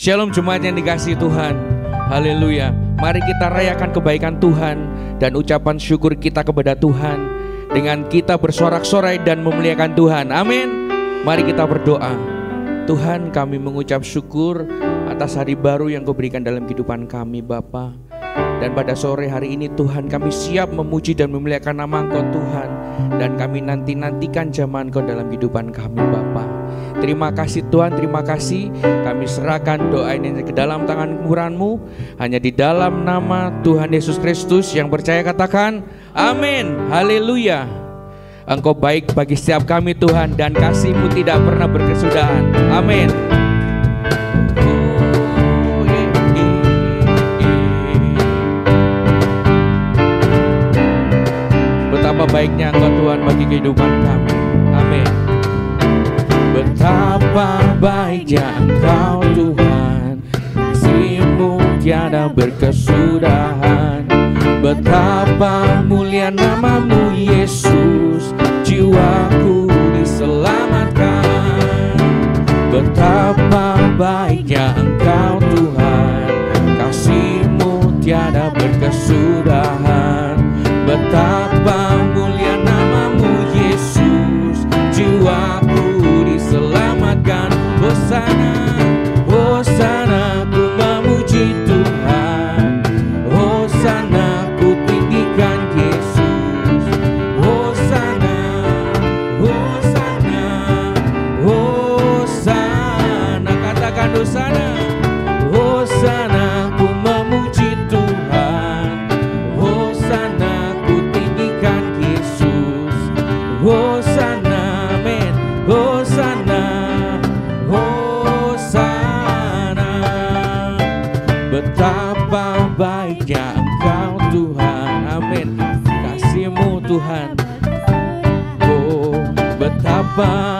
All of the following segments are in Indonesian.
Shalom jemaat yang dikasihi Tuhan. Haleluya. Mari kita rayakan kebaikan Tuhan dan ucapan syukur kita kepada Tuhan dengan kita bersorak-sorai dan memuliakan Tuhan. Amin. Mari kita berdoa. Tuhan, kami mengucap syukur atas hari baru yang Kau berikan dalam kehidupan kami, Bapa. Dan pada sore hari ini Tuhan, kami siap memuji dan memuliakan nama Engkau Tuhan. Dan kami nantikan zaman Engkau dalam kehidupan kami, Bapa. Terima kasih Tuhan, terima kasih. Kami serahkan doa ini ke dalam tangan murah-Mu. Hanya di dalam nama Tuhan Yesus Kristus yang percaya katakan amin. Haleluya. Engkau baik bagi setiap kami Tuhan, dan kasih-Mu tidak pernah berkesudahan. Amin. Betapa baiknya Engkau Tuhan bagi kehidupan kami. Amin. Betapa baiknya Engkau Tuhan, kasih-Mu tiada berkesudahan. Betapa mulia nama-Mu Yesus, jiwaku diselamatkan. Betapa baiknya Engkau Tuhan, kasih-Mu tiada berkesudahan. Betapa mulia nama-Mu Yesus, jiwaku diselamatkan. Hosana, Hosana, ku memuji Tuhan. Hosana, ku tinggikan Yesus. Hosana, Hosana, Hosana. Katakan Hosana. Hosana, ku memuji Tuhan. Hosana, ku tinggikan Yesus. Hosana, amin. Hosana, Hosana. Betapa baiknya Engkau Tuhan, amin. Kasih-Mu Tuhan. Oh, betapa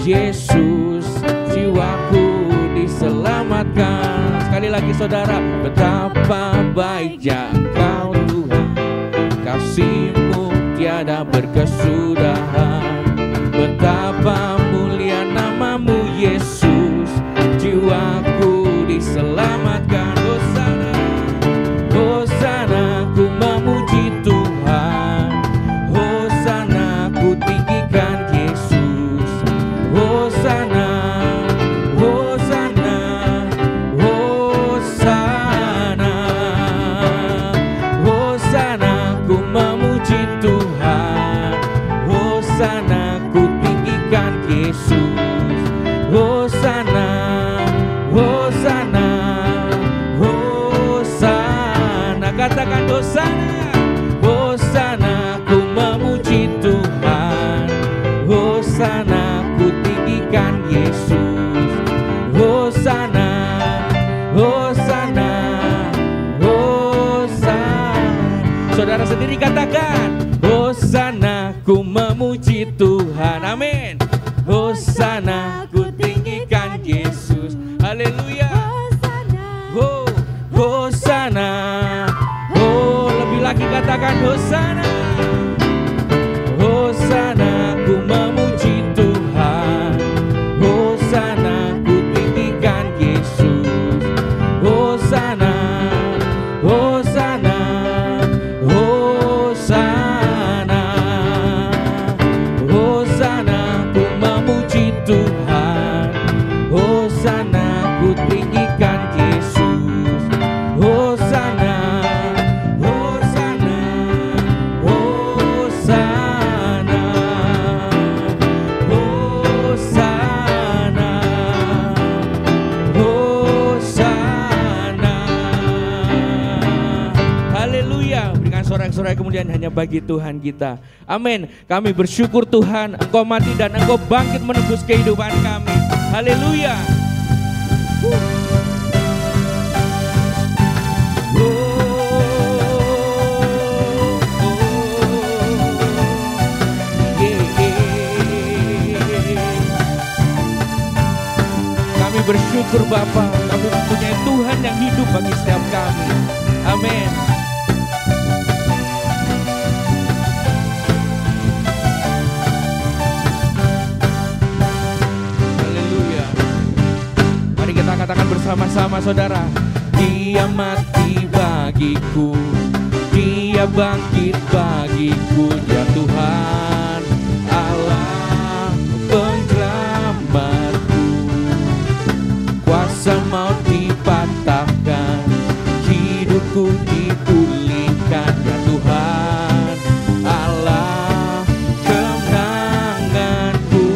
Yesus, jiwaku diselamatkan. Sekali lagi saudara, betapa baiknya Engkau Tuhan, kasih-Mu tiada berkesudahan. Betapa mulia nama-Mu Yesus, jiwaku diselamatkan. Hosana, Hosana, ku memuji Tuhan. Hosana, ku tinggikan Yesus. Hosana, Hosana, Hosana. Hosana, ku memuji Tuhan. Hosana, ku tinggikan Yesus. Hosana, Hosana, Hosana. Katakan Hosana. Hosana, ku memuji Tuhan. Hosana, ku tinggikan Yesus. Hosana, Hosana, Hosana. Saudara sendiri katakan Hosana, ku memuji Tuhan. Amin. Hosana, ku tinggikan Yesus. Haleluya. Oh, Hosana. Oh, lebih lagi katakan Hosana. Hosana, ku memuji Tuhan. Hosana, ku tinggikan Yesus. Hosana, Hosana, Hosana. Hosana, ku memuji Tuhan. Hosana, ku tinggikan Yesus. Hosana, Hosana, Hosana, Hosana, Hosana. Haleluya. Berikan sorak-sorai kemuliaan hanya bagi Tuhan kita. Amin. Kami bersyukur Tuhan, Engkau mati dan Engkau bangkit menebus kehidupan kami. Haleluya. Kami bersyukur Bapa, kami mempunyai Tuhan yang hidup bagi setiap kami. Amin. kita katakan bersama-sama saudara. Dia mati bagiku, Dia bangkit bagiku, Dia Tuhan Allah penyelamatku. Kuasa maut dipatahkan, hidupku dipulihkan, Dia Tuhan Allah kemenanganku.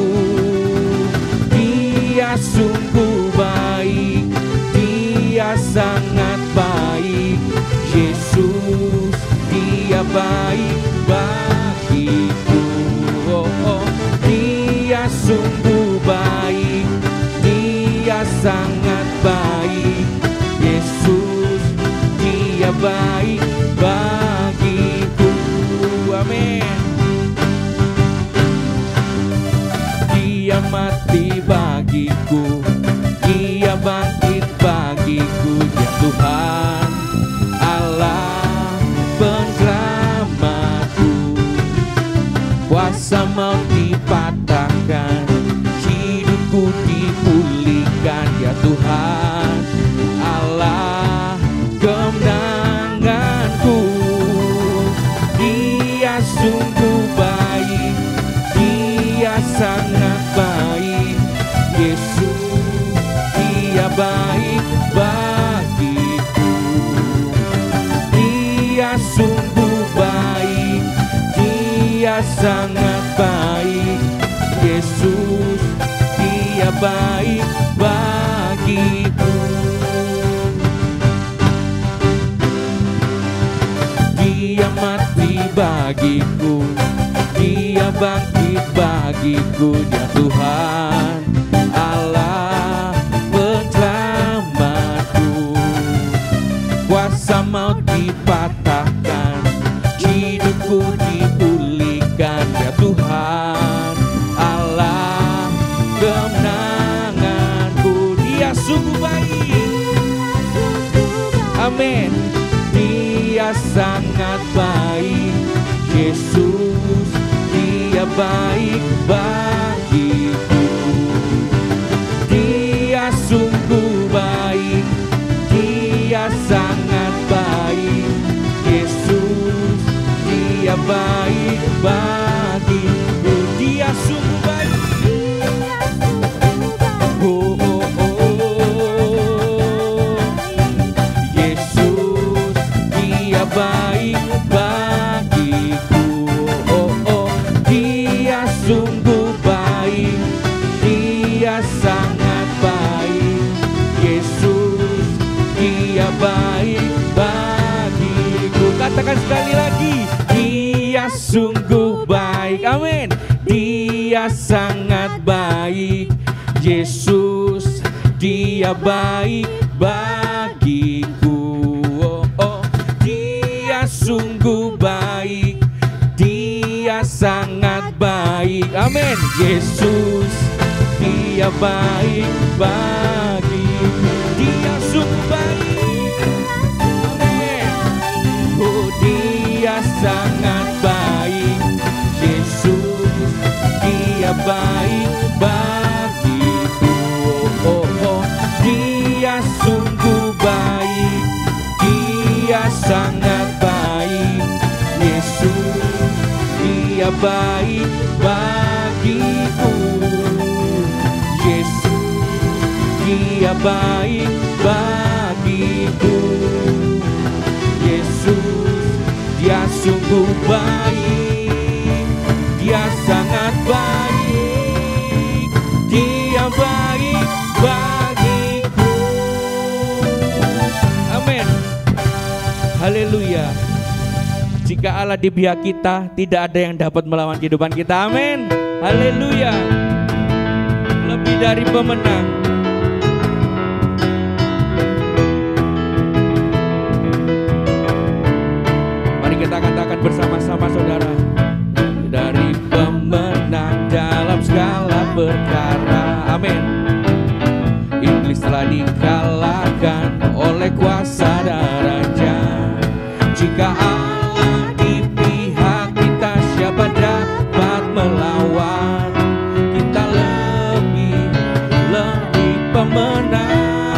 Dia sungguh baik, Dia sangat baik, Yesus Dia baik bagiku. Oh, oh. Dia sungguh baik, Dia sangat baik, Yesus Dia baik bagiku. Amin. Dia mati bagiku, Dia bangkit bagiku, Dia Tuhan Allah penyelamatku. Kuasa maut dipatahkan, hidupku dipulihkan, Dia Tuhan Allah kemenanganku. Dia sungguh baik, Dia sangat baik, Yesus Dia baik bagiku. Dia sungguh baik, Dia sangat baik, Yesus Dia baik bagiku. Dia mati bagiku, Dia bangkit bagiku, Dia Tuhan Allah penyelamatku. Kuasa maut dipatahkan, hidupku dipulihkan, Dia Tuhan Allah kemenanganku. Dia sungguh baik, amin. Dia sangat baik, Yesus Dia baik bagiku. Dia sungguh baik, Dia sangat baik, Yesus Dia baik bagiku. Dia sungguh baik. Oh, oh, oh. Yesus Dia baik bagiku. Oh, oh. Dia sungguh baik, Dia sangat baik, Yesus Dia baik bagiku. Katakan sekali lagi, Dia sungguh baik, amin. Dia sangat baik, Yesus Dia baik bagiku. Oh, oh. Dia sungguh baik, Dia sangat baik, amin. Yesus Dia baik bagiku. Dia sungguh baik, amin. Oh, Dia sangat baik, Yesus Dia baik bagiku. Oh, oh. Dia sungguh baik, Dia sangat baik, Yesus Dia baik bagiku. Yesus Dia baik bagiku. Yesus Dia sungguh baik, Dia sangat baik, Dia baik bagiku. Amin. Haleluya. Jika Allah di pihak kita, tidak ada yang dapat melawan kehidupan kita. Amin. Haleluya. Lebih dari pemenang. Mari kita katakan bersama-sama saudara. Dari pemenang dalam segala perkara. Amin. Iblis telah dikalahkan oleh kuasa darah-Nya. Jika Allah di pihak kita, siapa dapat melawan? Kita lebih pemenang.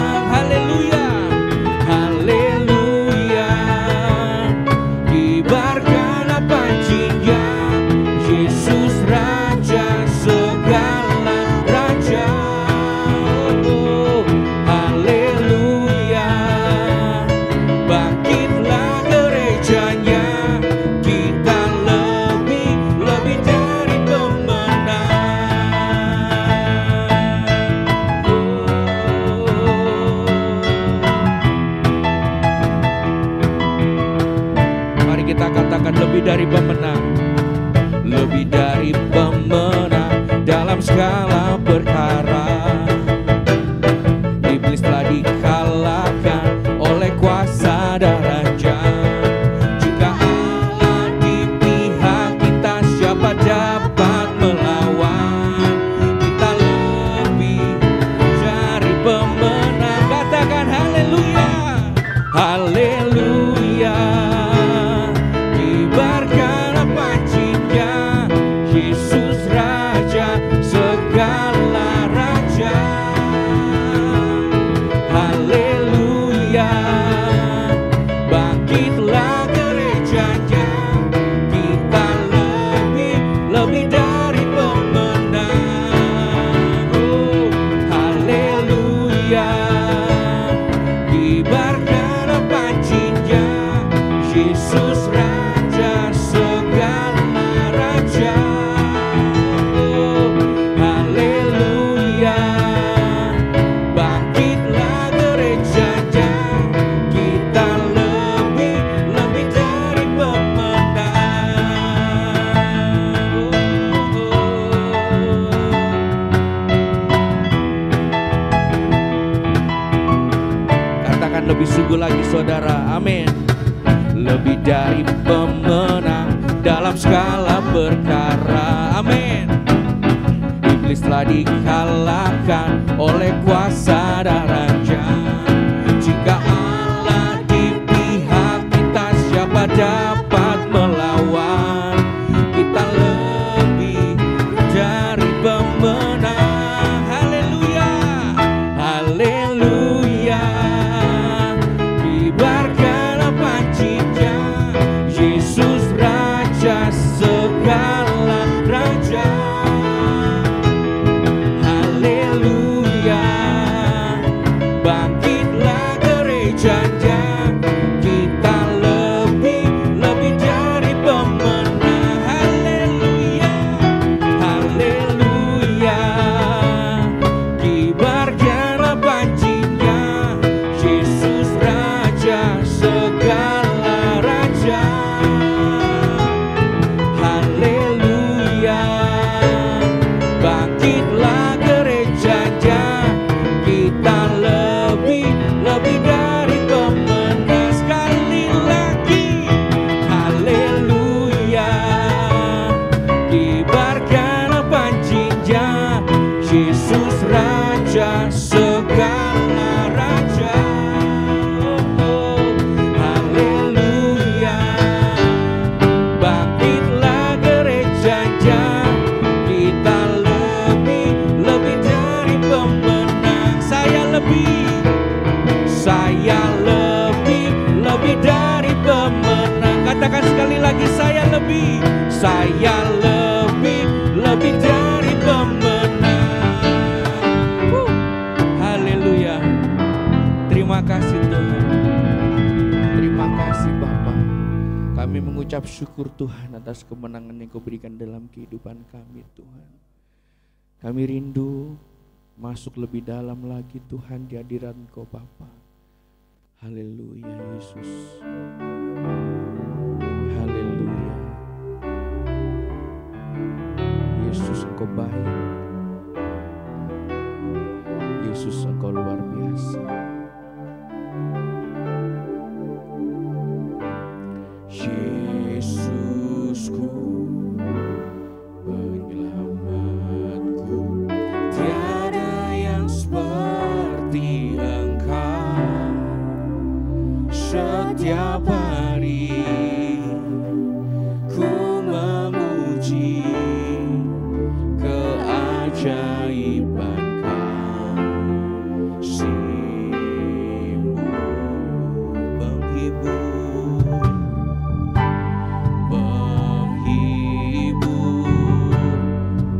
lebih dari pemenang. Lebih dari pemenang dalam segala perkara. Iblis telah dikalahkan oleh kuasa dan raja. Jika Allah di pihak kita, siapa dapat melawan? Kita lebih dari pemenang. Katakan haleluya, haleluya. Kibarkan pancinya, Yesus Raja segala raja. Haleluya, bangkitlah gerejanya, kita lebih dari pemenang. Oh, haleluya, kibarkan pancinya, Yesus Raja segala raja. Oh, haleluya, bangkitlah gerejanya, kita lebih dari pemenang. Katakan lebih sungguh lagi saudara, amin. Lebih dari pemenang dalam segala perkara, amin. Iblis telah dikalahkan oleh kuasa dan raja. Jika Allah di pihak kita, siapa dapat melawan? Kita lebih dari pemenang. Haleluya, haleluya. Kibarkan pancinya, Yesus Raja segala raja. Haleluya, bangkitlah gerejanya, kita lebih dari pemenang. Haleluya, haleluya. Kibarkan pancinya, Yesus Raja segala raja. Haleluya, bangkitlah gerejanya, kita lebih dari pemenang. Sekali lagi, haleluya, kibarkan pancinya, Yesus Raja segala raja. Oh, haleluya, bangkitlah gerejanya, kita lebih dari pemenang. Saya lebih dari pemenang. Katakan sekali lagi, saya lebih dari pemenang. Haleluya. Terima kasih Tuhan. Terima kasih Bapa. Kami mengucap syukur Tuhan atas kemenangan yang Kau berikan dalam kehidupan kami Tuhan. Kami rindu masuk lebih dalam lagi Tuhan di hadirat Kau Bapa. Haleluya Yesus. Haleluya. Yesus Engkau baik. Yesus Engkau luar biasa. Yesusku, penyelamatku, tiada yang seperti Engkau. Setiap hari ku memuji keajaiban kasih-Mu, penghibur,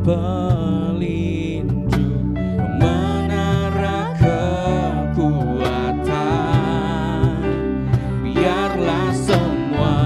pelindung, menara kekuatan. Biarlah semua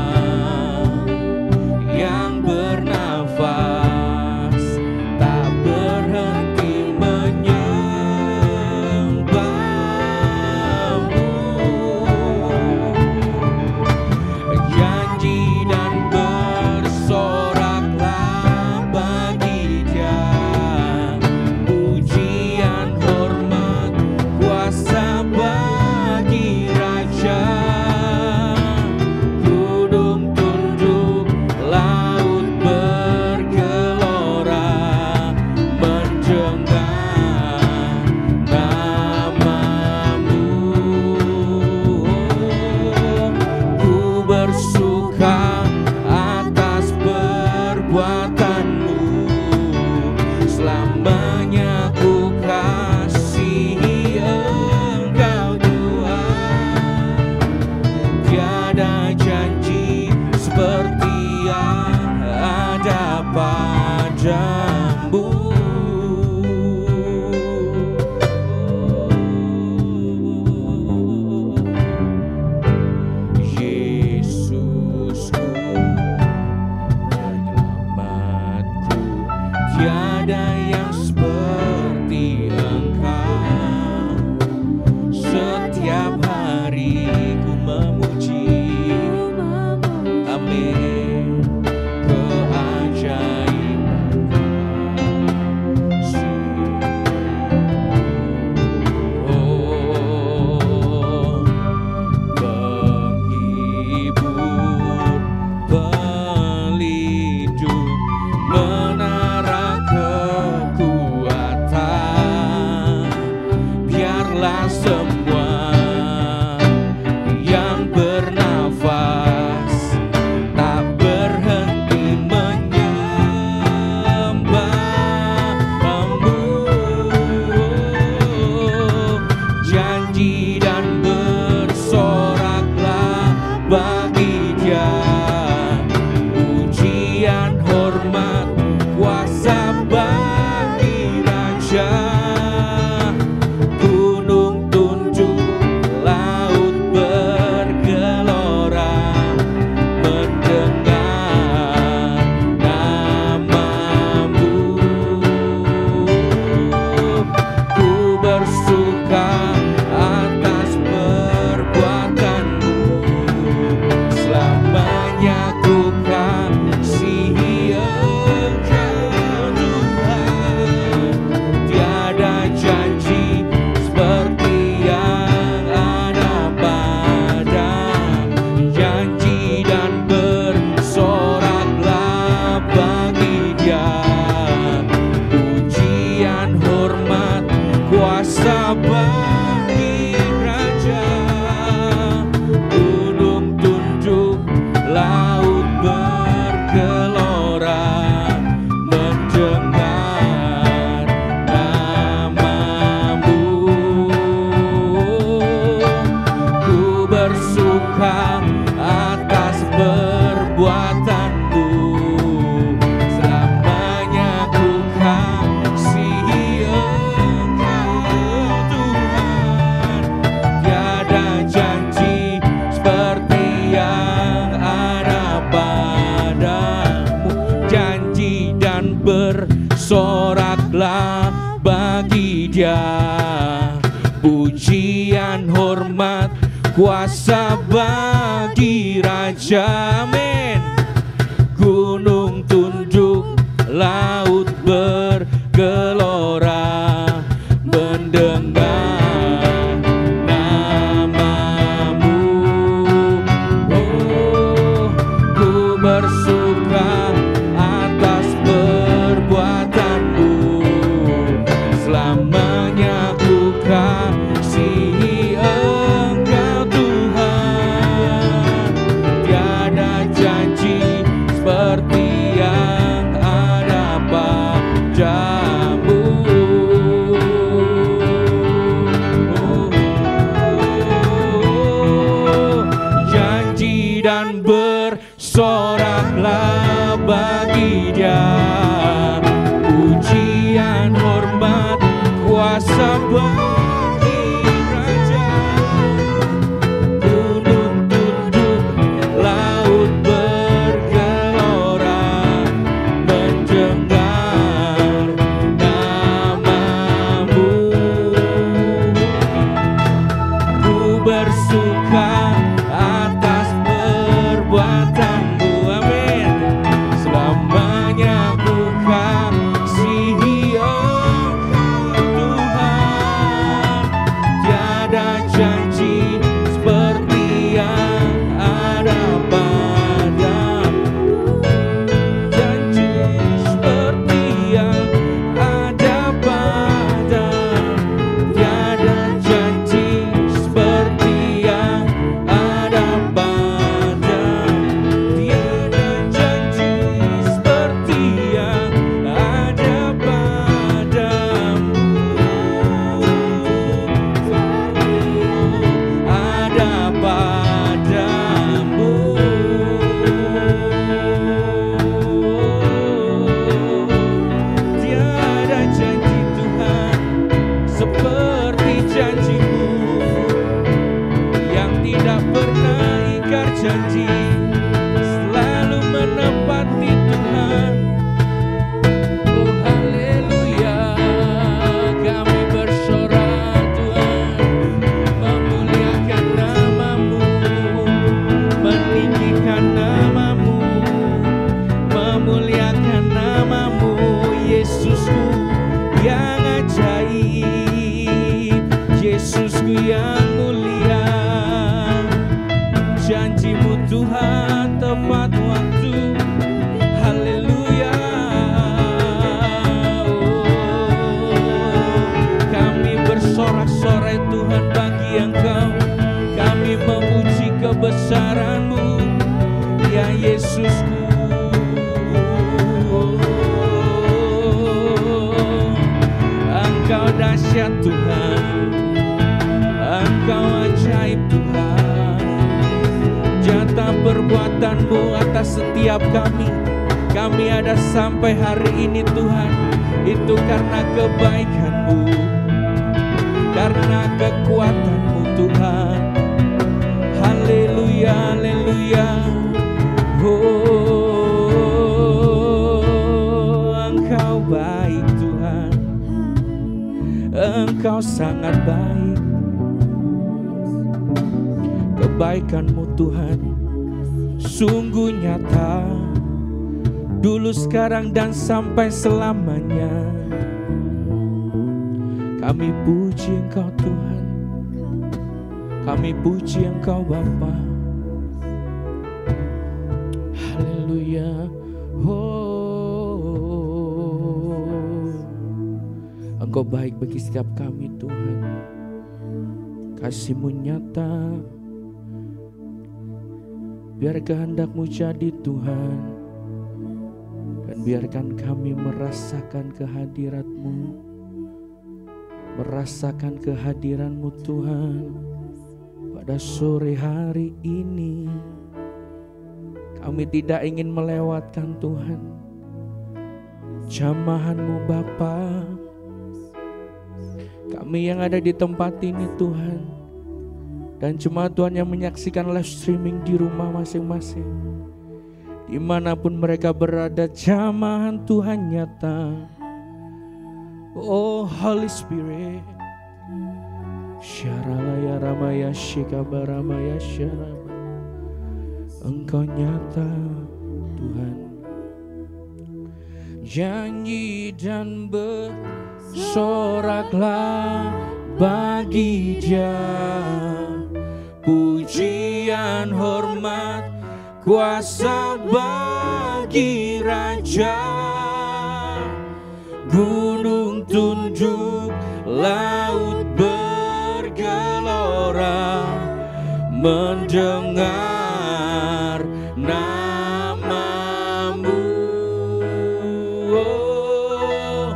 hormat, kuasa bagi Raja. Amin. Gunung tunduk, laut bergelora, mendengar namamu. Oh, ku bersuka atas perbuatanmu, selamanya ku kasihi Engkau Tuhan. Tiada janji seperti yang ada padamu. Janji dan bersoraklah bagi Dia, pujian, hormat, kuasa bagi Raja. Gunung tunduk, laut bergelora, mendengar namamu. Ku bersuka atas perbuatanmu. Amin. Selamanya ku kasihi Engkau Tuhan. Tiada janji seperti yang ada padamu. Janji seperti yang ada padamu. Tiada janji seperti yang ada padamu. Tiada janji seperti yang ada padamu. Ada padamu. Tiada janji Tuhan seperti janji-Mu yang tidak pernah ingkar janji, selalu menepati Tuhan. Oh haleluya, kami bersorak Tuhan, memuliakan nama-Mu, meninggikan nama-Mu, memuliakan nama-Mu, Yesusku yang ajaib, Yesusku yang mulia. Janji-Mu Tuhan tepat waktu. Haleluya. Oh, kami bersorak-sorai Tuhan bagi Engkau. Kami memuji kebesaran-Mu, ya Yesusku. Engkau dahsyat Tuhan, Engkau ajaib Tuhan. Nyata perbuatan-Mu atas setiap kami. Kami ada sampai hari ini Tuhan, itu karena kebaikan-Mu, karena kekuatan-Mu Tuhan. Haleluya, haleluya. Oh, Engkau baik Tuhan, Engkau sangat baik. Kebaikan-Mu Tuhan sungguh nyata, dulu, sekarang, dan sampai selamanya. Kami puji Engkau Tuhan, kami puji Engkau Bapa. Haleluya. Oh, Engkau baik bagi setiap kami Tuhan. Kasih-Mu nyata, biar kehendak-Mu jadi Tuhan, dan biarkan kami merasakan kehadirat-Mu, merasakan kehadiran-Mu Tuhan pada sore hari ini. Kami tidak ingin melewatkan Tuhan jamahan-Mu Bapa. Kami yang ada di tempat ini Tuhan, dan jemaat Tuhan yang menyaksikan live streaming di rumah masing-masing, dimanapun mereka berada, jamahan Tuhan nyata. Oh Holy Spirit, Syaralaya ramaya shikabaramaya syarama. Engkau nyata Tuhan. Janji dan bersoraklah bagi Dia. Pujian, hormat, kuasa bagi Raja. Gunung tunduk, laut bergelora, mendengar namamu. Oh,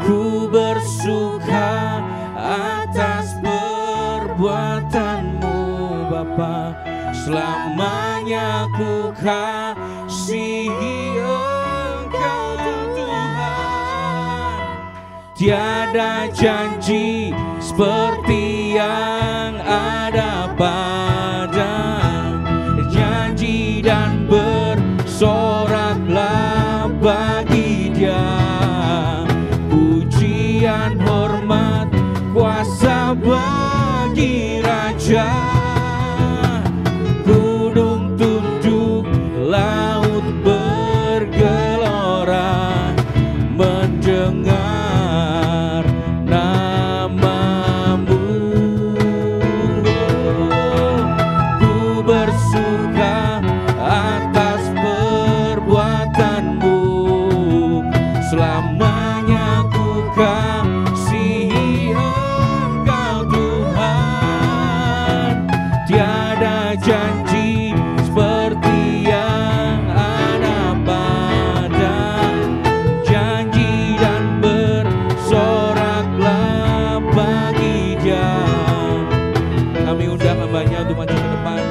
ku bersuka atas perbuatanmu Bapa. Selamanya ku kasihi Engkau Tuhan. Tiada janji seperti yang ada padamu. Janji dan bersoraklah bagi Dia. Pujian, hormat, kuasa bagi Raja. Gunung tunduk, laut bergelora, mendengar namamu. Ku bersuka atas perbuatanmu. Selamanya ku kasihi Engkau Tuhan. Tiada janji seperti yang ada padamu. Janji dan bersoraklah bagi Dia. Kami undang hambanya untuk maju ke depan.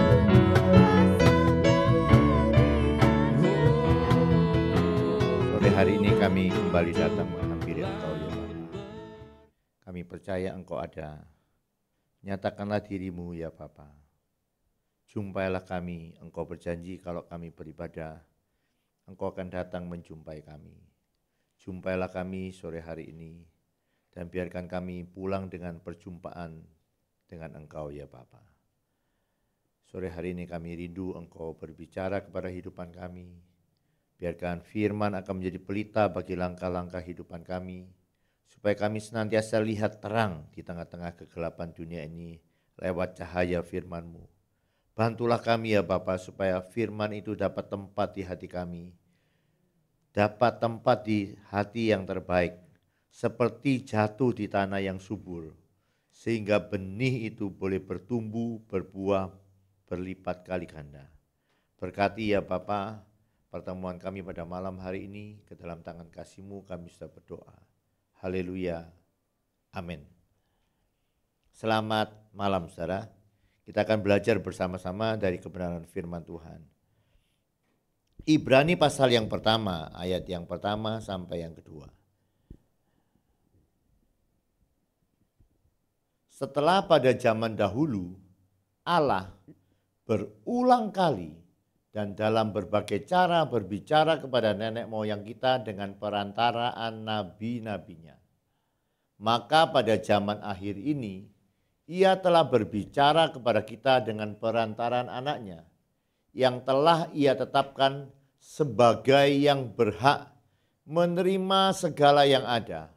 Sore hari ini kami kembali datang menghampiri Engkau ya Bapa. Kami percaya Engkau ada. Nyatakanlah dirimu ya Bapa. Jumpailah kami, Engkau berjanji kalau kami beribadah, Engkau akan datang menjumpai kami. Jumpailah kami sore hari ini, dan biarkan kami pulang dengan perjumpaan dengan Engkau ya Bapa. Sore hari ini kami rindu Engkau berbicara kepada kehidupan kami. Biarkan firman akan menjadi pelita bagi langkah-langkah kehidupan kami, supaya kami senantiasa lihat terang di tengah-tengah kegelapan dunia ini lewat cahaya firman-Mu. Bantulah kami ya Bapa supaya firman itu dapat tempat di hati kami, dapat tempat di hati yang terbaik, seperti jatuh di tanah yang subur, sehingga benih itu boleh bertumbuh, berbuah, berlipat kali ganda. Berkati ya Bapa pertemuan kami pada malam hari ini, ke dalam tangan kasih-Mu kami sudah berdoa. Haleluya, amin. Selamat malam saudara. Kita akan belajar bersama-sama dari kebenaran firman Tuhan. Ibrani pasal yang pertama, ayat yang pertama sampai yang kedua. Setelah pada zaman dahulu, Allah berulang kali dan dalam berbagai cara berbicara kepada nenek moyang kita dengan perantaraan nabi-nabinya. Maka pada zaman akhir ini, Ia telah berbicara kepada kita dengan perantaran anaknya, yang telah Ia tetapkan sebagai yang berhak menerima segala yang ada.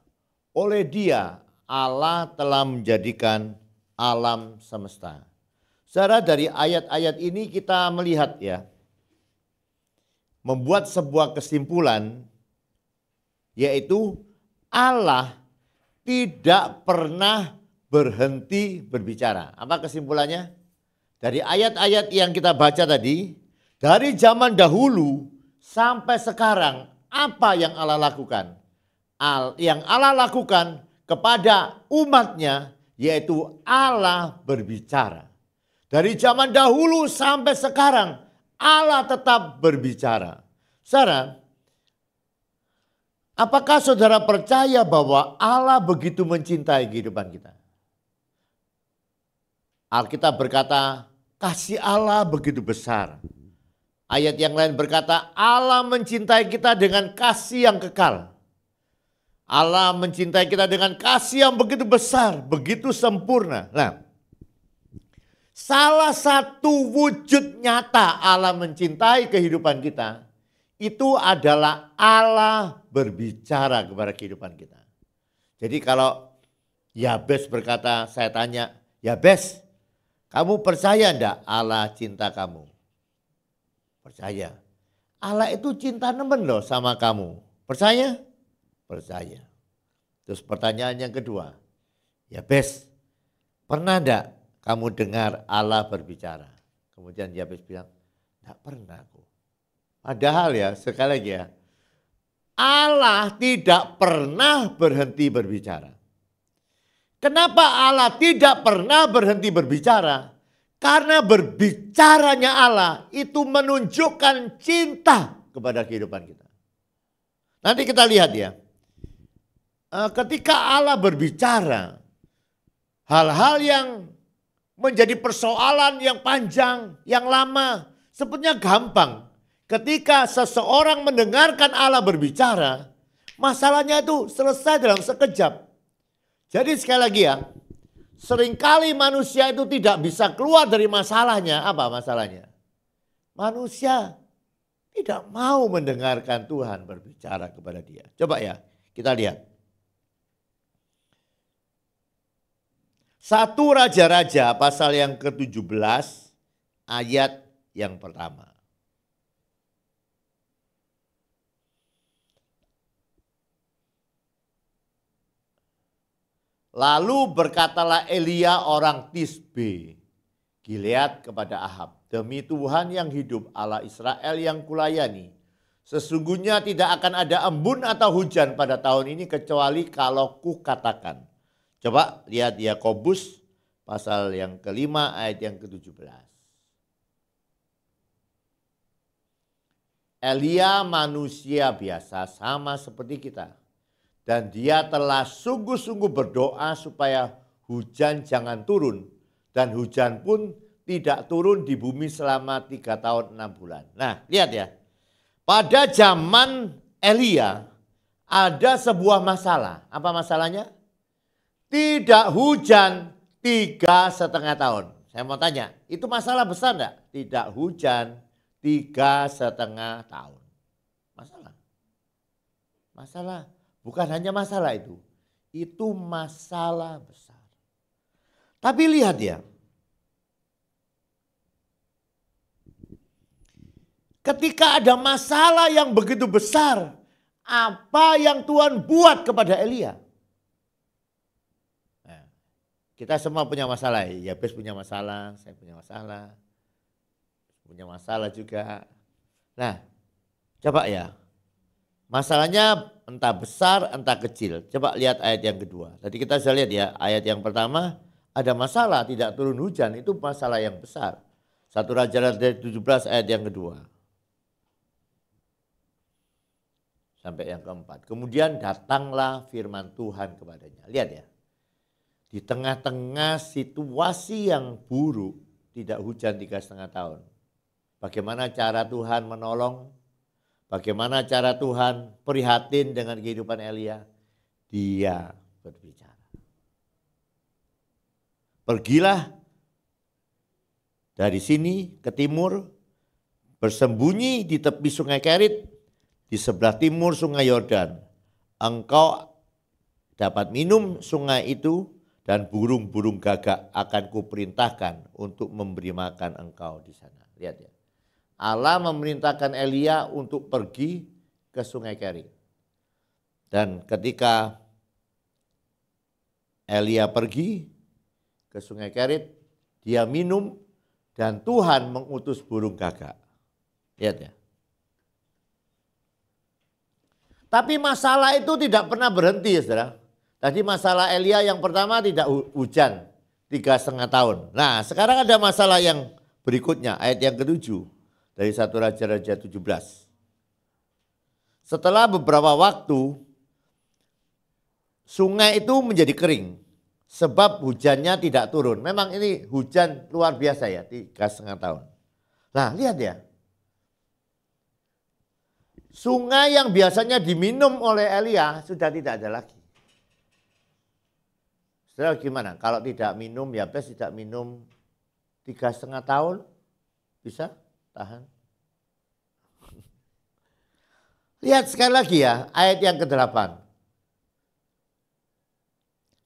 Oleh Dia, Allah telah menjadikan alam semesta. Saudara, dari ayat-ayat ini kita melihat ya, membuat sebuah kesimpulan, yaitu Allah tidak pernah berhenti berbicara. Apa kesimpulannya? Dari ayat-ayat yang kita baca tadi, dari zaman dahulu sampai sekarang, apa yang Allah lakukan? Yang Allah lakukan kepada umatnya, yaitu Allah berbicara. Dari zaman dahulu sampai sekarang, Allah tetap berbicara. Saudara, apakah saudara percaya bahwa Allah begitu mencintai kehidupan kita? Alkitab berkata, kasih Allah begitu besar. Ayat yang lain berkata, Allah mencintai kita dengan kasih yang kekal. Allah mencintai kita dengan kasih yang begitu besar, begitu sempurna. Nah, salah satu wujud nyata Allah mencintai kehidupan kita, itu adalah Allah berbicara kepada kehidupan kita. Jadi kalau Yabes berkata, saya tanya, Yabes, kamu percaya enggak Allah cinta kamu? Percaya. Allah itu cinta nemen loh sama kamu. Percaya? Percaya. Terus pertanyaan yang kedua, Yabes, pernah enggak kamu dengar Allah berbicara? Kemudian Yabes bilang, enggak pernah aku. Padahal ya, sekali lagi ya, Allah tidak pernah berhenti berbicara. Kenapa Allah tidak pernah berhenti berbicara? Karena berbicaranya Allah itu menunjukkan cinta kepada kehidupan kita. Nanti kita lihat ya, ketika Allah berbicara, hal-hal yang menjadi persoalan yang panjang, yang lama, sepertinya gampang. Ketika seseorang mendengarkan Allah berbicara, masalahnya itu selesai dalam sekejap. Jadi sekali lagi ya, seringkali manusia itu tidak bisa keluar dari masalahnya. Apa masalahnya? Manusia tidak mau mendengarkan Tuhan berbicara kepada dia. Coba ya, kita lihat. 1 Raja-Raja pasal yang ke-17 ayat yang pertama. Lalu berkatalah Elia orang Tisbe Gilead kepada Ahab, demi Tuhan yang hidup, Allah Israel yang kulayani, sesungguhnya tidak akan ada embun atau hujan pada tahun ini kecuali kalau kukatakan. Coba lihat Yakobus pasal yang kelima ayat yang ke-17. Elia manusia biasa sama seperti kita. Dan dia telah sungguh-sungguh berdoa supaya hujan jangan turun. Dan hujan pun tidak turun di bumi selama 3 tahun 6 bulan. Nah lihat ya. Pada zaman Elia ada sebuah masalah. Apa masalahnya? Tidak hujan 3,5 tahun. Saya mau tanya, itu masalah besar enggak? Tidak hujan 3,5 tahun. Masalah. Masalah. Bukan hanya masalah itu masalah besar. Tapi lihat ya, ketika ada masalah yang begitu besar, apa yang Tuhan buat kepada Elia? Nah, kita semua punya masalah, Yabes punya masalah, saya punya masalah juga. Nah, coba ya. Masalahnya entah besar entah kecil. Coba lihat ayat yang kedua. Tadi kita sudah lihat ya, ayat yang pertama ada masalah tidak turun hujan, itu masalah yang besar. 1 Raja-Raja 17 ayat yang kedua. Sampai yang keempat. Kemudian datanglah firman Tuhan kepadanya. Lihat ya. Di tengah-tengah situasi yang buruk, tidak hujan 3,5 tahun. Bagaimana cara Tuhan menolong? Bagaimana cara Tuhan prihatin dengan kehidupan Elia? Dia berbicara. Pergilah dari sini ke timur, bersembunyi di tepi sungai Kerit, di sebelah timur sungai Yordan. Engkau dapat minum sungai itu dan burung-burung gagak akan kuperintahkan untuk memberi makan engkau di sana. Lihat ya. Allah memerintahkan Elia untuk pergi ke sungai Kerit. Dan ketika Elia pergi ke sungai Kerit, dia minum dan Tuhan mengutus burung gagak. Lihat ya. Tapi masalah itu tidak pernah berhenti ya saudara. Tadi masalah Elia yang pertama tidak hujan 3,5 tahun. Nah sekarang ada masalah yang berikutnya ayat yang ke-7. Dari 1 Raja-Raja 17. Setelah beberapa waktu, sungai itu menjadi kering. Sebab hujannya tidak turun. Memang ini hujan luar biasa ya, 3,5 tahun. Nah lihat ya. sungai yang biasanya diminum oleh Elia sudah tidak ada lagi. Saudara gimana? Kalau tidak minum, Yabes tidak minum 3,5 tahun, bisa tahan? Lihat sekali lagi ya, ayat yang ke-8.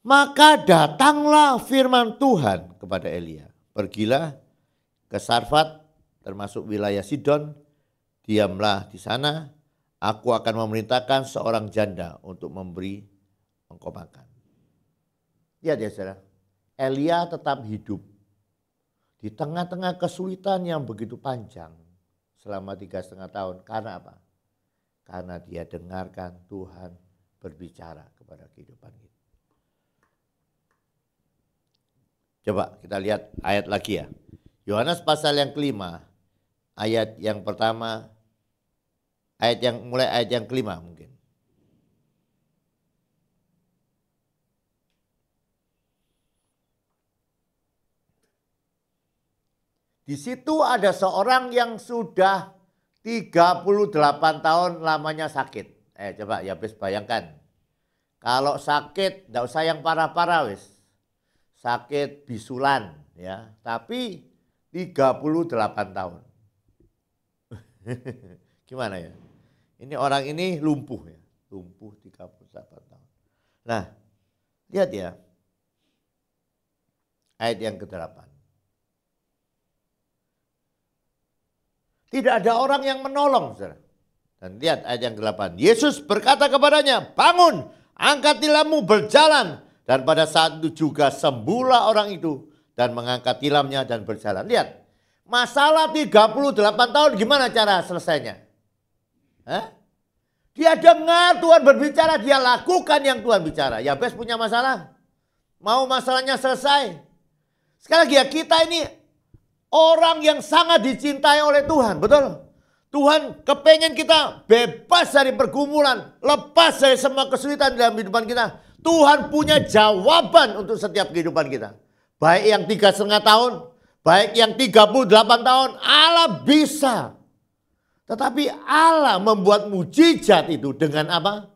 Maka datanglah firman Tuhan kepada Elia. Pergilah ke Sarfat, termasuk wilayah Sidon, diamlah di sana. Aku akan memerintahkan seorang janda untuk memberi engkau makan. Lihat ya saudara, Elia tetap hidup di tengah-tengah kesulitan yang begitu panjang selama 3,5 tahun. Karena apa? Karena dia dengarkan Tuhan berbicara kepada kehidupan kita. Coba kita lihat ayat lagi ya. Yohanes pasal yang kelima, ayat yang pertama, mulai ayat yang kelima mungkin. Di situ ada seorang yang sudah 38 tahun lamanya sakit. Coba ya bis bayangkan. Kalau sakit enggak usah yang parah-parah wis. Sakit bisulan ya, tapi 38 tahun. Gimana ya? Ini orang ini lumpuh ya. Lumpuh 38 tahun. Nah, lihat ya. Ayat yang ke-8. Tidak ada orang yang menolong, saudara. Dan lihat ayat yang ke-8. Yesus berkata kepadanya, bangun, angkat tilammu, berjalan. Dan pada saat itu juga sembuhlah orang itu dan mengangkat tilamnya dan berjalan. Lihat, masalah 38 tahun gimana cara selesainya? Dia dengar Tuhan berbicara, dia lakukan yang Tuhan bicara. Yabes punya masalah, mau masalahnya selesai. Sekali lagi ya, kita ini orang yang sangat dicintai oleh Tuhan, betul? Tuhan kepengen kita bebas dari pergumulan, lepas dari semua kesulitan dalam kehidupan kita. Tuhan punya jawaban untuk setiap kehidupan kita. Baik yang 3,5 tahun, baik yang 38 tahun, Allah bisa. Tetapi Allah membuat mujizat itu dengan apa?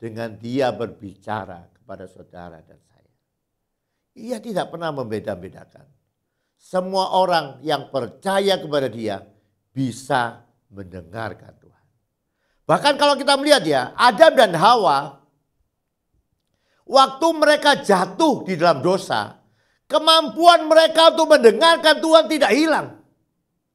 Dengan dia berbicara kepada saudara dan saya. Ia tidak pernah membeda-bedakan. Semua orang yang percaya kepada dia bisa mendengarkan Tuhan. Bahkan kalau kita melihat ya, Adam dan Hawa, waktu mereka jatuh di dalam dosa, kemampuan mereka untuk mendengarkan Tuhan tidak hilang.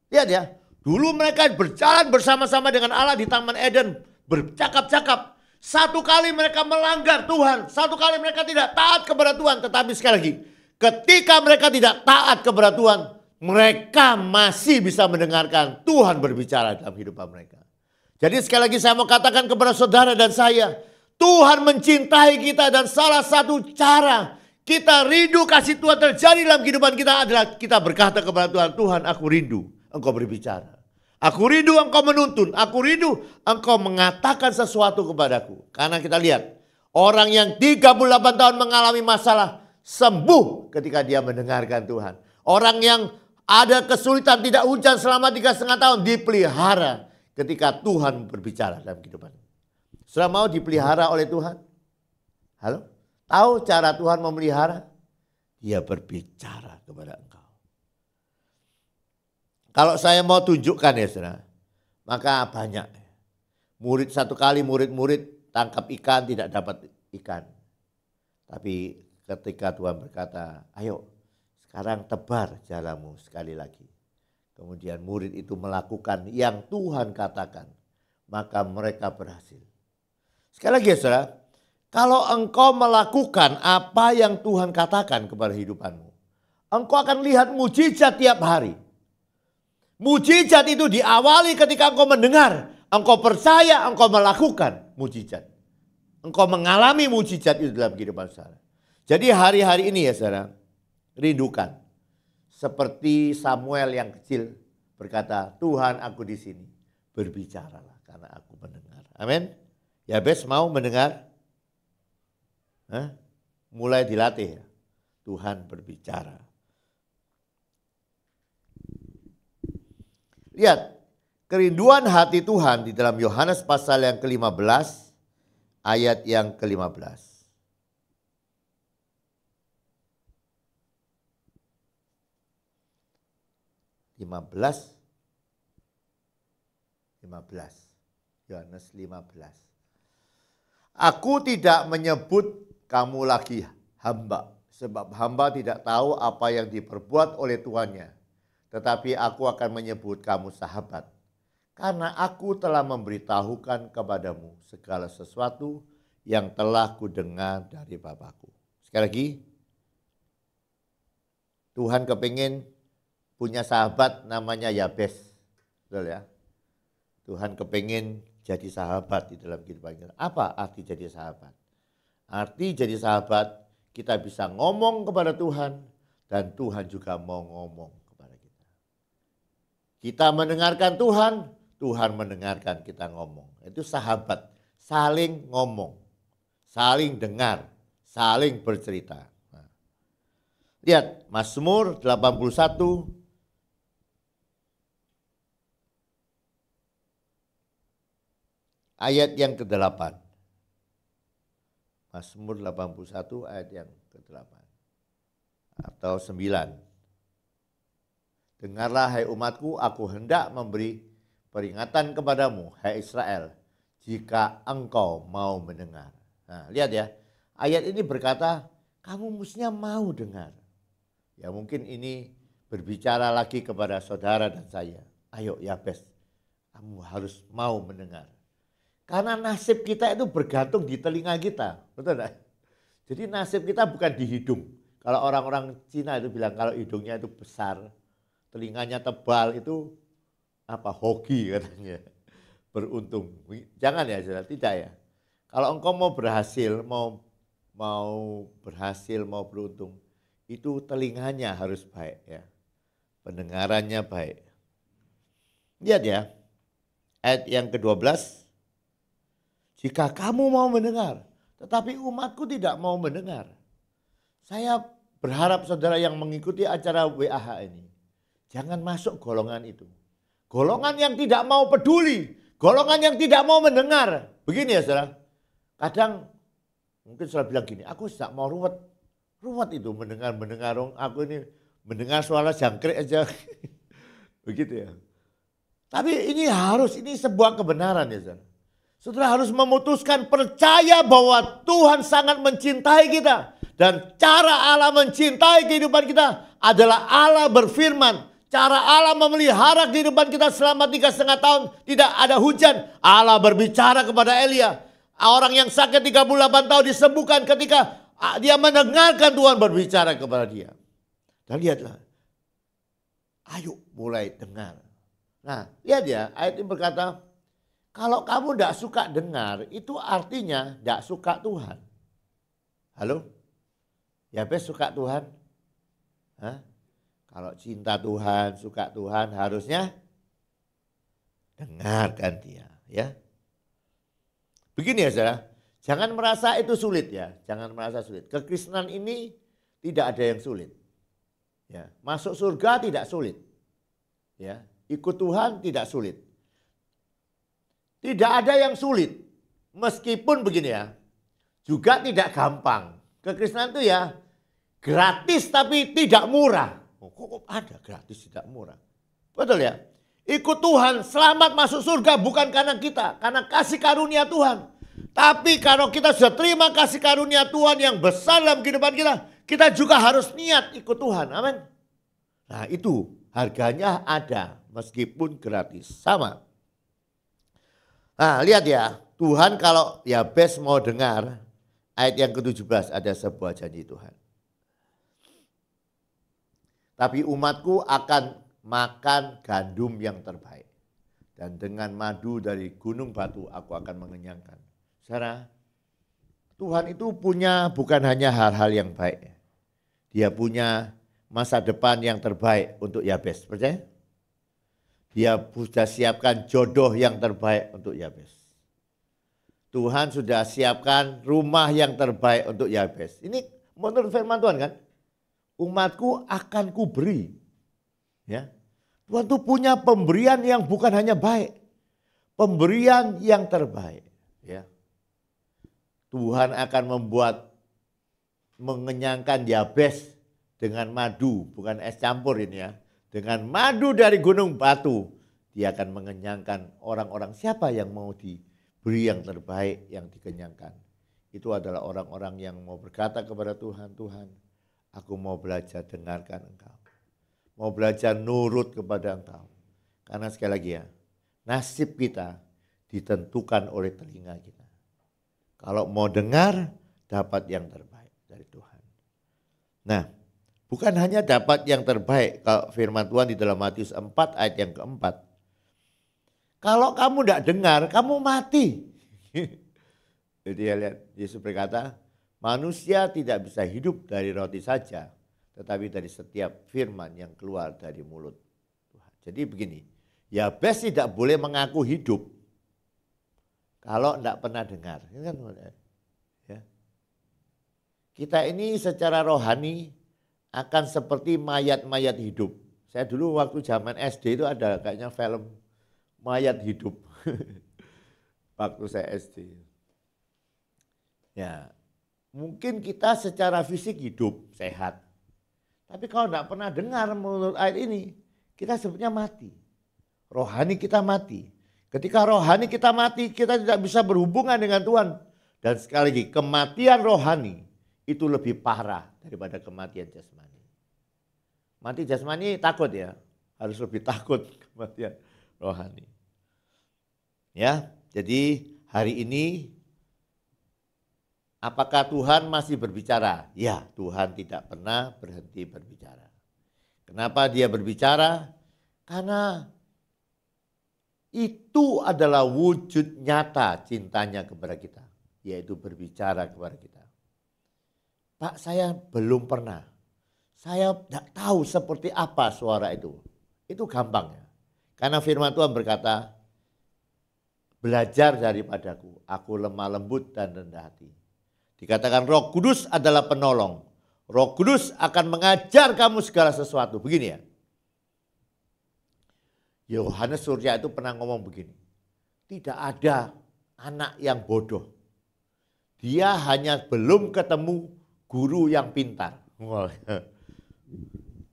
Lihat ya, dulu mereka berjalan bersama-sama dengan Allah di Taman Eden, bercakap-cakap. Satu kali mereka melanggar Tuhan, satu kali mereka tidak taat kepada Tuhan. Tetapi sekali lagi, ketika mereka tidak taat kepada Tuhan, mereka masih bisa mendengarkan Tuhan berbicara dalam kehidupan mereka. Jadi sekali lagi saya mau katakan kepada saudara dan saya, Tuhan mencintai kita dan salah satu cara kita rindu kasih Tuhan terjadi dalam kehidupan kita adalah kita berkata kepada Tuhan, Tuhan aku rindu Engkau berbicara. Aku rindu Engkau menuntun, aku rindu Engkau mengatakan sesuatu kepadaku. Karena kita lihat, orang yang 38 tahun mengalami masalah, sembuh ketika dia mendengarkan Tuhan. Orang yang ada kesulitan tidak hujan selama 3,5 tahun dipelihara ketika Tuhan berbicara dalam kehidupan. Sudah mau dipelihara oleh Tuhan? Halo? Tahu cara Tuhan memelihara? Dia berbicara kepada engkau. Kalau saya mau tunjukkan ya saudara, maka banyak. Murid satu kali murid-murid tangkap ikan tidak dapat ikan. Tapi ketika Tuhan berkata, ayo sekarang tebar jalamu sekali lagi. Kemudian murid itu melakukan yang Tuhan katakan. Maka mereka berhasil. Sekali lagi ya saudara, kalau engkau melakukan apa yang Tuhan katakan kepada hidupanmu, engkau akan lihat mujizat tiap hari. Mujizat itu diawali ketika engkau mendengar, engkau percaya, engkau melakukan mujizat. Engkau mengalami mujizat itu dalam kehidupan saudara. Jadi hari-hari ini ya saudara, rindukan. Seperti Samuel yang kecil berkata, Tuhan aku di sini, berbicaralah karena aku mendengar. Amin. Yabes mau mendengar? Mulai dilatih ya. Tuhan berbicara. Lihat, kerinduan hati Tuhan di dalam Yohanes pasal yang ke-15 ayat yang ke-15. 15. Yohanes 15. Aku tidak menyebut kamu lagi hamba, sebab hamba tidak tahu apa yang diperbuat oleh tuannya. Tetapi aku akan menyebut kamu sahabat, karena aku telah memberitahukan kepadamu segala sesuatu yang telah kudengar dari Bapakku. Sekali lagi, Tuhan kepingin punya sahabat namanya Yabes. Betul ya? Tuhan kepingin jadi sahabat di dalam kehidupan kita. Apa arti jadi sahabat? Arti jadi sahabat, kita bisa ngomong kepada Tuhan dan Tuhan juga mau ngomong kepada kita. Kita mendengarkan Tuhan, Tuhan mendengarkan kita ngomong. Itu sahabat, saling ngomong, saling dengar, saling bercerita. Nah, lihat Mazmur 81 ayat yang ke-8. Mazmur 81 ayat yang ke-8 atau 9. Dengarlah hai umatku, aku hendak memberi peringatan kepadamu, hai Israel, jika engkau mau mendengar. Nah, lihat ya, ayat ini berkata, kamu mestinya mau dengar. Ya mungkin ini berbicara lagi kepada saudara dan saya. Ayo Yabes, kamu harus mau mendengar. Karena nasib kita itu bergantung di telinga kita, betul tidak? Jadi nasib kita bukan di hidung. Kalau orang-orang Cina itu bilang kalau hidungnya itu besar, telinganya tebal, itu apa, hoki katanya, beruntung. Jangan ya, tidak ya. Kalau engkau mau berhasil, mau berhasil, mau beruntung, itu telinganya harus baik ya, pendengarannya baik. Lihat ya, ayat yang ke-12. Jika kamu mau mendengar, tetapi umatku tidak mau mendengar. Saya berharap saudara yang mengikuti acara WAH ini, jangan masuk golongan itu. Golongan yang tidak mau peduli, golongan yang tidak mau mendengar. Begini ya saudara, kadang mungkin saudara bilang gini, aku tidak mau ruwet. Ruwet itu mendengar, aku ini mendengar suara jangkrik aja. Begitu ya. Tapi ini sebuah kebenaran ya saudara. Saudara harus memutuskan percaya bahwa Tuhan sangat mencintai kita. Dan cara Allah mencintai kehidupan kita adalah Allah berfirman. Cara Allah memelihara kehidupan kita selama 3,5 tahun tidak ada hujan. Allah berbicara kepada Elia. Orang yang sakit 38 tahun disembuhkan ketika dia mendengarkan Tuhan berbicara kepada dia. Dan lihatlah. Ayo mulai dengar. Nah lihat ya, ayat ini berkata, kalau kamu tidak suka dengar, itu artinya tidak suka Tuhan. Halo? Yabes suka Tuhan? Hah? Kalau cinta Tuhan, suka Tuhan, harusnya dengarkan dia. Ya. Begini ya saudara, jangan merasa itu sulit ya. Jangan merasa sulit. Kekristenan ini tidak ada yang sulit. Ya. Masuk surga tidak sulit. Ya. Ikut Tuhan tidak sulit. Tidak ada yang sulit. Meskipun begini ya, juga tidak gampang. Kekristenan itu ya gratis tapi tidak murah. Oh, kok ada gratis tidak murah? Betul ya? Ikut Tuhan, selamat masuk surga bukan karena kita, karena kasih karunia Tuhan. Tapi kalau kita sudah terima kasih karunia Tuhan yang besar dalam kehidupan kita, kita juga harus niat ikut Tuhan. Amin. Nah itu harganya ada meskipun gratis. Sama. Nah lihat ya, Tuhan kalau Yabes mau dengar, ayat yang ke-17 ada sebuah janji Tuhan. Tapi umatku akan makan gandum yang terbaik. Dan dengan madu dari gunung batu aku akan mengenyangkan. Saudara, Tuhan itu punya bukan hanya hal-hal yang baik. Dia punya masa depan yang terbaik untuk Yabes, percaya? Dia sudah siapkan jodoh yang terbaik untuk Yabes. Tuhan sudah siapkan rumah yang terbaik untuk Yabes. Ini menurut firman Tuhan kan? Umatku akan kuberi. Ya. Tuhan tuh punya pemberian yang bukan hanya baik, pemberian yang terbaik. Ya. Tuhan akan membuat mengenyangkan Yabes dengan madu, bukan es campur ini ya. Dengan madu dari gunung batu, dia akan mengenyangkan orang-orang. Siapa yang mau diberi yang terbaik, yang dikenyangkan? Itu adalah orang-orang yang mau berkata kepada Tuhan, Tuhan, aku mau belajar dengarkan Engkau. Mau belajar nurut kepada Engkau. Karena sekali lagi ya, nasib kita ditentukan oleh telinga kita. Kalau mau dengar, dapat yang terbaik dari Tuhan. Nah, bukan hanya dapat yang terbaik. Kalau firman Tuhan di dalam Matius 4 ayat yang keempat. Kalau kamu tidak dengar, kamu mati. Jadi ya lihat, Yesus berkata, manusia tidak bisa hidup dari roti saja, tetapi dari setiap firman yang keluar dari mulut Tuhan. Jadi begini, Yabes tidak boleh mengaku hidup kalau tidak pernah dengar. Ya. Kita ini secara rohani akan seperti mayat-mayat hidup. Saya dulu waktu zaman SD itu ada kayaknya film mayat hidup. Waktu saya SD. Ya, mungkin kita secara fisik hidup, sehat. Tapi kalau tidak pernah dengar menurut ayat ini, kita sebetulnya mati. Rohani kita mati. Ketika rohani kita mati, kita tidak bisa berhubungan dengan Tuhan. Dan sekali lagi, kematian rohani itu lebih parah daripada kematian jasmani. Mati jasmani takut ya, harus lebih takut kematian rohani. Ya, jadi hari ini apakah Tuhan masih berbicara? Ya, Tuhan tidak pernah berhenti berbicara. Kenapa dia berbicara? Karena itu adalah wujud nyata cintanya kepada kita, yaitu berbicara kepada kita. Pak, saya belum pernah. Saya tidak tahu seperti apa suara itu. Itu gampang ya. Karena firman Tuhan berkata, belajar daripadaku, aku lemah lembut dan rendah hati. Dikatakan Roh Kudus adalah penolong. Roh Kudus akan mengajar kamu segala sesuatu. Begini ya. Yohanes Surya itu pernah ngomong begini. Tidak ada anak yang bodoh. Dia hanya belum ketemu guru yang pintar.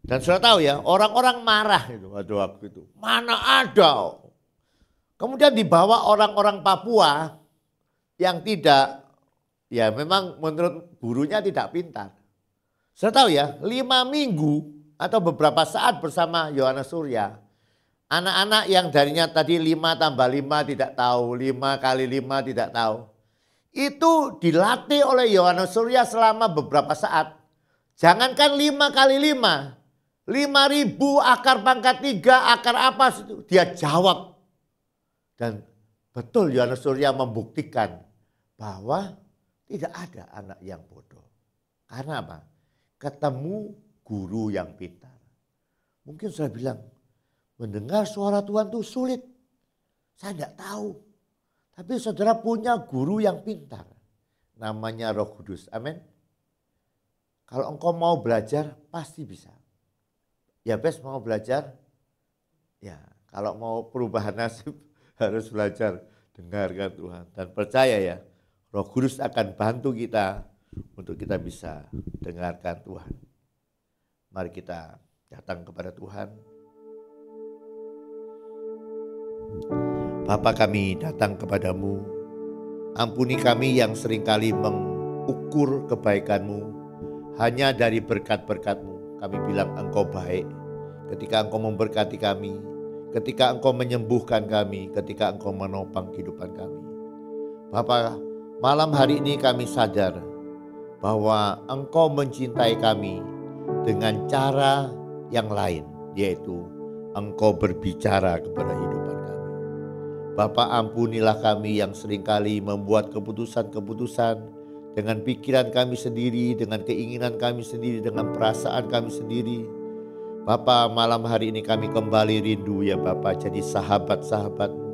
Dan sudah tahu ya, orang-orang marah itu waktu itu. Mana ada. Kemudian dibawa orang-orang Papua yang tidak, ya memang menurut gurunya tidak pintar. Sudah tahu ya, 5 minggu atau beberapa saat bersama Yohanes Surya. Anak-anak yang darinya tadi 5 tambah 5 tidak tahu, 5 kali 5 tidak tahu. Itu dilatih oleh Yohanes Surya selama beberapa saat. Jangankan 5 kali 5, 5.000 akar pangkat 3, akar apa itu dia jawab. Dan betul Yohanes Surya membuktikan bahwa tidak ada anak yang bodoh. Karena apa? Ketemu guru yang pintar. Mungkin saya bilang, mendengar suara Tuhan itu sulit. Saya tidak tahu. Tapi saudara punya guru yang pintar. Namanya Roh Kudus. Amin. Kalau engkau mau belajar, pasti bisa. Yabes mau belajar? Ya, kalau mau perubahan nasib harus belajar dengarkan Tuhan. Dan percaya ya, Roh Kudus akan bantu kita untuk kita bisa dengarkan Tuhan. Mari kita datang kepada Tuhan. Bapa, kami datang kepadamu. Ampuni kami yang seringkali mengukur kebaikan-Mu hanya dari berkat-berkat-Mu. Kami bilang Engkau baik ketika Engkau memberkati kami, ketika Engkau menyembuhkan kami, ketika Engkau menopang kehidupan kami. Bapa, malam hari ini kami sadar bahwa Engkau mencintai kami dengan cara yang lain, yaitu Engkau berbicara kepada kehidupan kami. Bapa, ampunilah kami yang seringkali membuat keputusan-keputusan dengan pikiran kami sendiri, dengan keinginan kami sendiri, dengan perasaan kami sendiri. Bapa, malam hari ini kami kembali rindu ya Bapa, jadi sahabat-sahabat-Mu.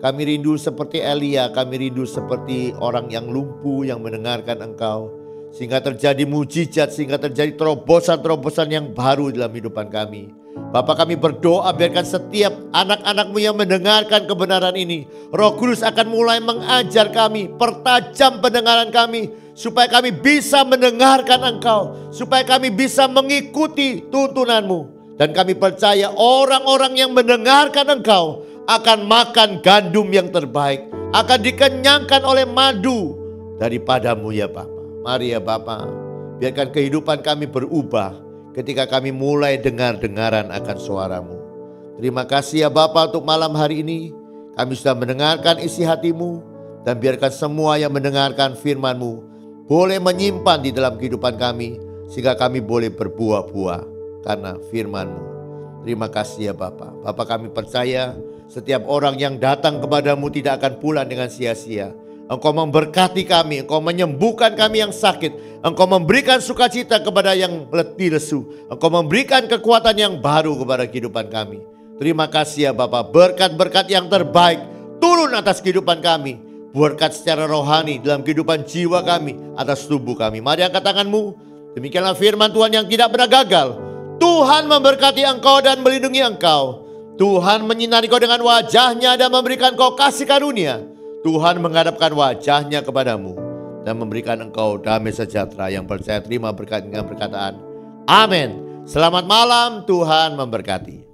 Kami rindu seperti Elia, kami rindu seperti orang yang lumpuh yang mendengarkan Engkau. Sehingga terjadi mujizat, sehingga terjadi terobosan-terobosan yang baru dalam kehidupan kami. Bapa, kami berdoa biarkan setiap anak-anak-Mu yang mendengarkan kebenaran ini, Roh Kudus akan mulai mengajar kami, pertajam pendengaran kami, supaya kami bisa mendengarkan Engkau, supaya kami bisa mengikuti tuntunan-Mu. Dan kami percaya orang-orang yang mendengarkan Engkau akan makan gandum yang terbaik, akan dikenyangkan oleh madu daripada-Mu ya Bapa. Mari ya Bapa, biarkan kehidupan kami berubah ketika kami mulai dengar-dengaran akan suara-Mu. Terima kasih ya Bapa untuk malam hari ini. Kami sudah mendengarkan isi hati-Mu, dan biarkan semua yang mendengarkan firman-Mu boleh menyimpan di dalam kehidupan kami, sehingga kami boleh berbuah-buah karena firman-Mu. Terima kasih ya Bapa. Bapa, kami percaya setiap orang yang datang kepada-Mu tidak akan pulang dengan sia-sia. Engkau memberkati kami, Engkau menyembuhkan kami yang sakit, Engkau memberikan sukacita kepada yang letih lesu, Engkau memberikan kekuatan yang baru kepada kehidupan kami. Terima kasih ya Bapa, berkat-berkat yang terbaik turun atas kehidupan kami, berkat secara rohani dalam kehidupan jiwa kami, atas tubuh kami. Mari angkat tanganmu. Demikianlah firman Tuhan yang tidak pernah gagal. Tuhan memberkati engkau dan melindungi engkau. Tuhan menyinari kau dengan wajahnya dan memberikan kau kasih karunia. Tuhan menghadapkan wajahnya kepadamu dan memberikan engkau damai sejahtera. Yang percaya terima berkat dengan perkataan amin. Selamat malam, Tuhan memberkati.